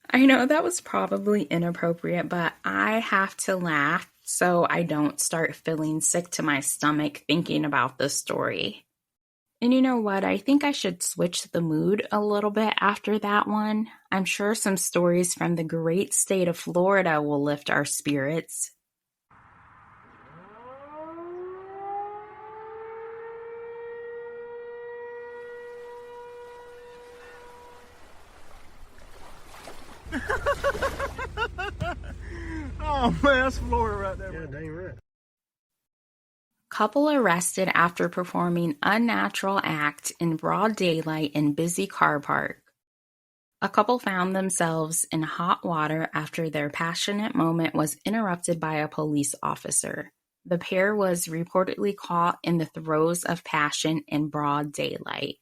I know that was probably inappropriate, but I have to laugh so I don't start feeling sick to my stomach thinking about this story. And you know what? I think I should switch the mood a little bit after that one. I'm sure some stories from the great state of Florida will lift our spirits. Oh man, that's Florida right there. Yeah, dang right. Couple arrested after performing unnatural act in broad daylight in busy car park. A couple found themselves in hot water after their passionate moment was interrupted by a police officer. The pair was reportedly caught in the throes of passion in broad daylight.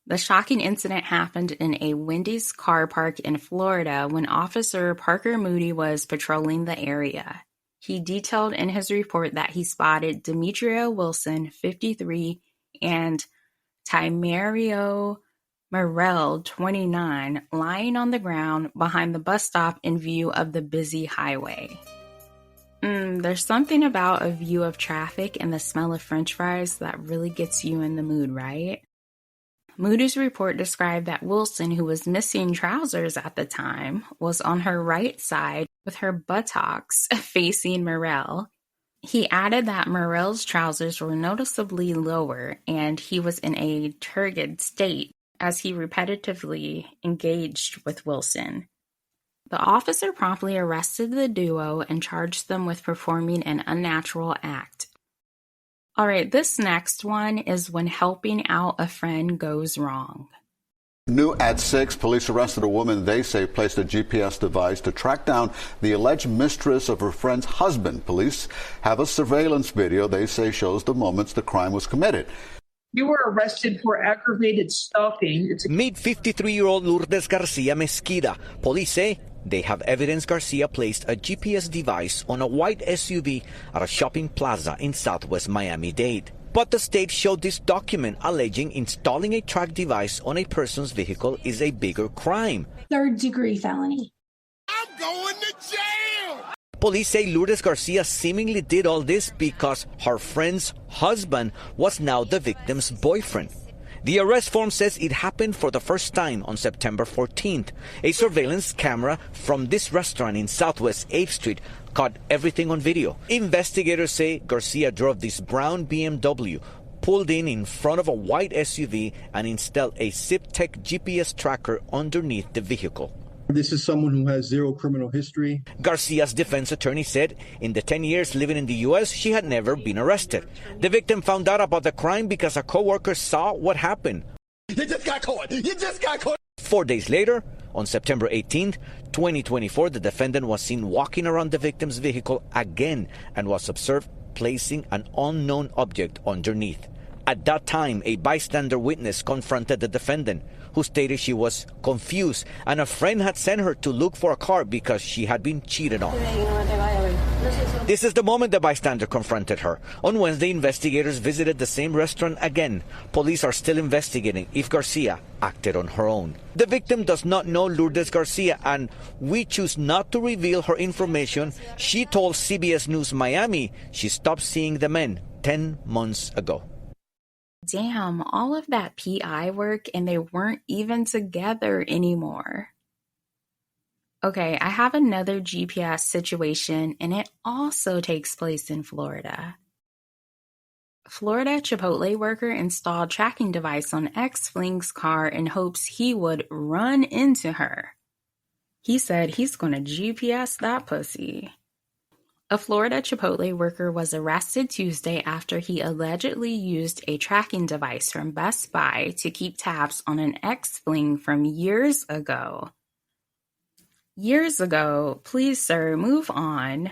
The shocking incident happened in a Wendy's car park in Florida when Officer Parker Moody was patrolling the area. He detailed in his report that he spotted Demetria Wilson, 53, and Timario Morel, 29, lying on the ground behind the bus stop in view of the busy highway. There's something about a view of traffic and the smell of French fries that really gets you in the mood, right? Moody's report described that Wilson, who was missing trousers at the time, was on her right side with her buttocks facing Morel. He added that Morel's trousers were noticeably lower and he was in a turgid state as he repetitively engaged with Wilson. The officer promptly arrested the duo and charged them with performing an unnatural act. All right, this next one is when helping out a friend goes wrong. New at 6, police arrested a woman they say placed a GPS device to track down the alleged mistress of her friend's husband. Police have a surveillance video they say shows the moments the crime was committed. You were arrested for aggravated stalking. Meet 53-year-old Lourdes Garcia Mesquida. Police say they have evidence Garcia placed a GPS device on a white SUV at a shopping plaza in southwest Miami-Dade. But the state showed this document alleging installing a track device on a person's vehicle is a bigger crime. Third-degree felony. I'm going to jail! Police say Lourdes Garcia seemingly did all this because her friend's husband was now the victim's boyfriend. The arrest form says it happened for the first time on September 14th. A surveillance camera from this restaurant in Southwest 8th Street caught everything on video. Investigators say Garcia drove this brown BMW, pulled in front of a white SUV, and installed a ZipTech GPS tracker underneath the vehicle. This is someone who has zero criminal history. Garcia's defense attorney said in the 10 years living in the U.S., she had never been arrested. The victim found out about the crime because a coworker saw what happened. You just got caught! You just got caught! 4 days later, on September 18th, 2024, the defendant was seen walking around the victim's vehicle again and was observed placing an unknown object underneath. At that time, a bystander witness confronted the defendant, who stated she was confused and a friend had sent her to look for a car because she had been cheated on. This is the moment the bystander confronted her. On Wednesday, investigators visited the same restaurant again. Police are still investigating if Garcia acted on her own. The victim does not know Lourdes Garcia, and we choose not to reveal her information. She told CBS News Miami she stopped seeing the men 10 months ago. Damn, all of that PI work and they weren't even together anymore. Okay, I have another GPS situation and it also takes place in Florida. Florida Chipotle worker installed tracking device on ex-fling's car in hopes he would run into her. He said he's gonna GPS that pussy. A Florida Chipotle worker was arrested Tuesday after he allegedly used a tracking device from Best Buy to keep tabs on an ex-fling from years ago. Years ago, please sir, move on.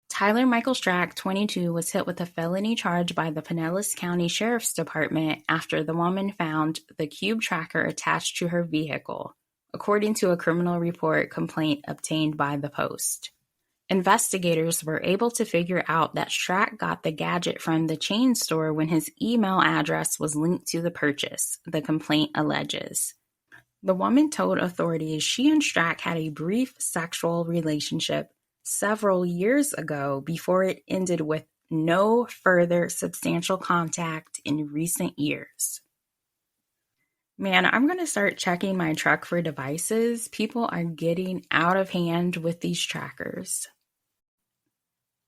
Tyler Michael Strack, 22, was hit with a felony charge by the Pinellas County Sheriff's Department after the woman found the cube tracker attached to her vehicle, according to a criminal report complaint obtained by the Post. Investigators were able to figure out that Strack got the gadget from the chain store when his email address was linked to the purchase, the complaint alleges. The woman told authorities she and Strack had a brief sexual relationship several years ago before it ended with no further substantial contact in recent years. Man, I'm going to start checking my truck for devices. People are getting out of hand with these trackers.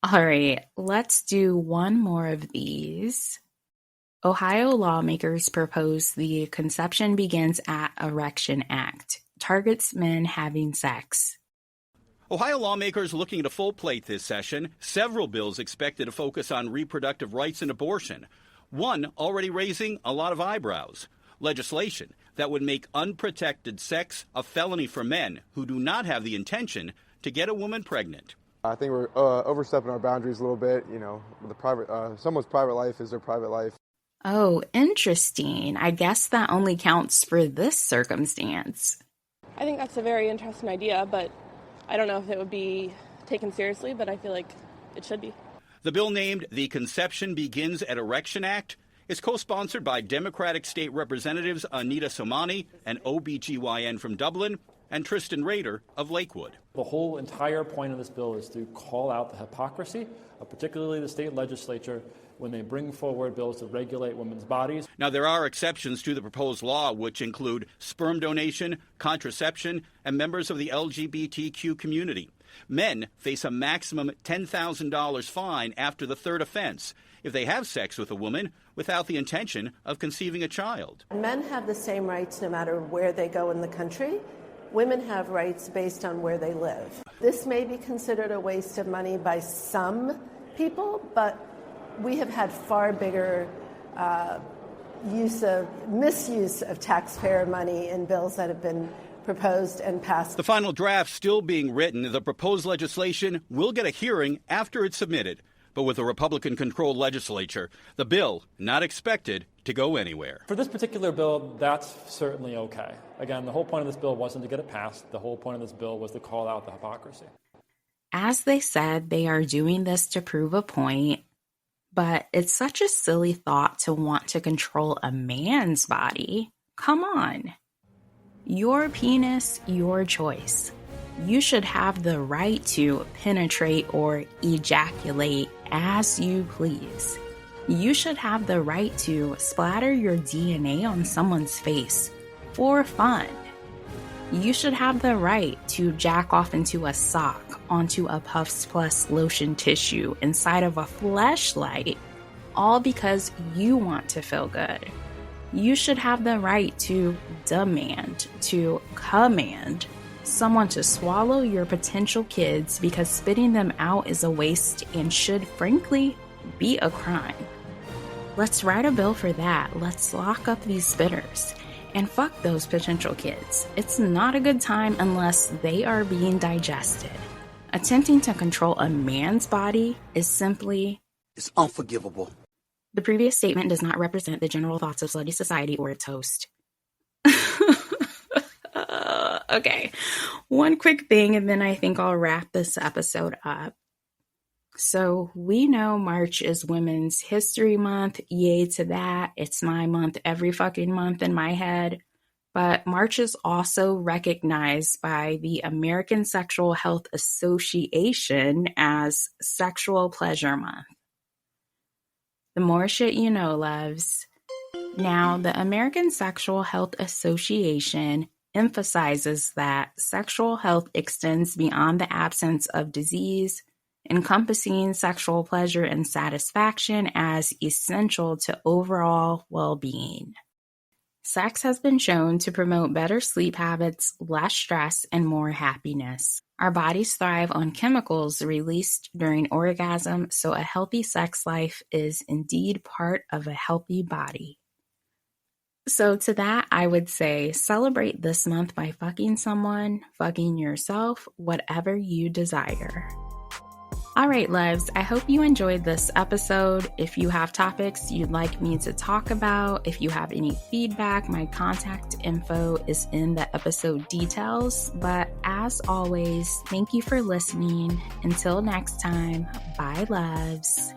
All right, let's do one more of these. Ohio lawmakers propose the Conception Begins at Erection Act, targets men having sex. Ohio lawmakers looking at a full plate this session. Several bills expected to focus on reproductive rights and abortion. One already raising a lot of eyebrows. Legislation that would make unprotected sex a felony for men who do not have the intention to get a woman pregnant. I think we're overstepping our boundaries a little bit. You know, someone's private life is their private life. Oh, interesting. I guess that only counts for this circumstance. I think that's a very interesting idea, but I don't know if it would be taken seriously, but I feel like it should be. The bill named the Conception Begins at Erection Act is co-sponsored by Democratic State Representatives Anita Somani, an OBGYN from Dublin, and Tristan Rader of Lakewood. The whole entire point of this bill is to call out the hypocrisy of particularly the state legislature when they bring forward bills to regulate women's bodies. Now, there are exceptions to the proposed law, which include sperm donation, contraception, and members of the LGBTQ community. Men face a maximum $10,000 fine after the third offense if they have sex with a woman without the intention of conceiving a child. Men have the same rights no matter where they go in the country. Women have rights based on where they live. This may be considered a waste of money by some people, but we have had far bigger misuse of taxpayer money in bills that have been proposed and passed. The final draft still being written. The proposed legislation will get a hearing after it's submitted. But with a Republican-controlled legislature, the bill not expected to go anywhere. For this particular bill, that's certainly okay. Again, the whole point of this bill wasn't to get it passed. The whole point of this bill was to call out the hypocrisy. As they said, they are doing this to prove a point, but it's such a silly thought to want to control a man's body. Come on. Your penis, your choice. You should have the right to penetrate or ejaculate as you please. You should have the right to splatter your DNA on someone's face for fun. You should have the right to jack off into a sock, onto a Puffs Plus lotion tissue, inside of a fleshlight, all because you want to feel good. You should have the right to demand, to command someone to swallow your potential kids because spitting them out is a waste and should, frankly, be a crime. Let's write a bill for that. Let's lock up these spitters. And fuck those potential kids. It's not a good time unless they are being digested. Attempting to control a man's body is simply... It's unforgivable. The previous statement does not represent the general thoughts of Slutty Society or its host. Okay, one quick thing and then I think I'll wrap this episode up. So we know March is Women's History Month. Yay to that. It's my month every fucking month in my head. But March is also recognized by the American Sexual Health Association as Sexual Pleasure Month. The more shit you know, loves. Now, the American Sexual Health Association emphasizes that sexual health extends beyond the absence of disease, encompassing sexual pleasure and satisfaction as essential to overall well-being. Sex has been shown to promote better sleep habits, less stress, and more happiness. Our bodies thrive on chemicals released during orgasm, so a healthy sex life is indeed part of a healthy body. So to that, I would say celebrate this month by fucking someone, fucking yourself, whatever you desire. All right, loves, I hope you enjoyed this episode. If you have topics you'd like me to talk about, if you have any feedback, my contact info is in the episode details. But as always, thank you for listening. Until next time, bye, loves.